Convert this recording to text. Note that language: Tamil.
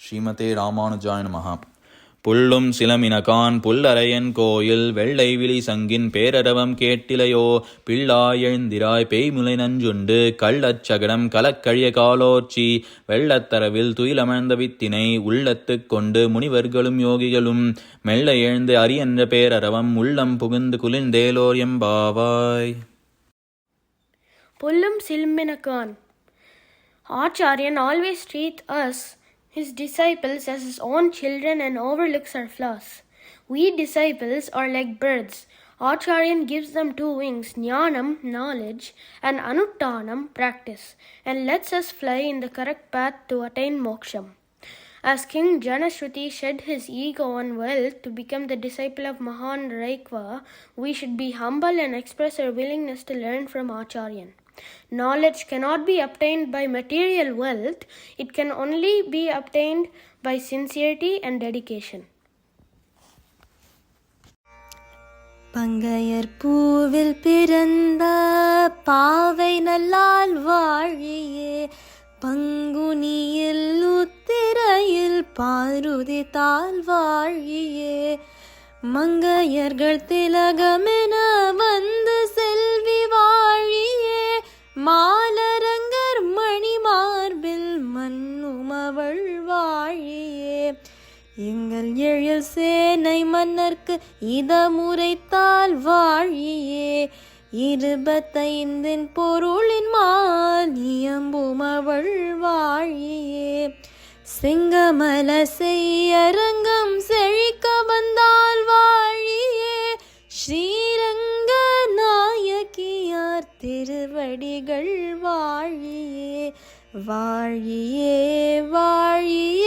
ஸ்ரீமதே ராமானுஜாய நமஹ. புள்ளும் சிலமினகான் புல்லரையன் கோயில் வெள்ளை விழி சங்கின் பேரரவம் கேட்டிலையோ பிள்ளாய் எழுந்திராய் பேய்முலை நஞ்சுண்டு கள்ளச்சகடம் கலக்கழிய காலோர்ச்சி வெள்ளத்தரவில் துயிலமர்ந்த வித்தினை உள்ளத்துக் கொண்டு முனிவர்களும் யோகிகளும் மெல்ல எழுந்து அரியன்ற பேரரவம் உள்ளம் புகுந்து குளிர்ந்தேலோர் எம்பாவாய். Pullum Silminakan. Acharyan always treats us, his disciples, as his own children and overlooks our flaws. We disciples are like birds. Acharyan gives them 2 wings, Jnanam, knowledge, and Anuttanam, practice, and lets us fly in the correct path to attain moksham. As King Janashruti shed his ego and wealth to become the disciple of Mahan Raikva, we should be humble and express our willingness to learn from Acharyan. Knowledge cannot be obtained by material wealth. It can only be obtained by sincerity and dedication. பங்கையர் பூவில் பிறந்த பாவை நல்லால் வாழியே பங்குனியில் உத்திரையில் பாருதி தால் வாழியே மங்கையர்கள் திலகமென வந்து செல்வி வாழியே மாலரங்கர் மணி மார்பில் மன்னுமவள் வாழியே எங்கள் எழில் சேனை மன்னர்க்கு இதமுரைத்தால் வாழியே 25 பொருளின் மானியம்புமவள் வாழியே செங்கமல செய்யரங்கம் செழிக்க வந்தால் வாழியே ஸ்ரீரங்க நாயகியார் திருவடிகள் வாழியே வாழியே வாழியே.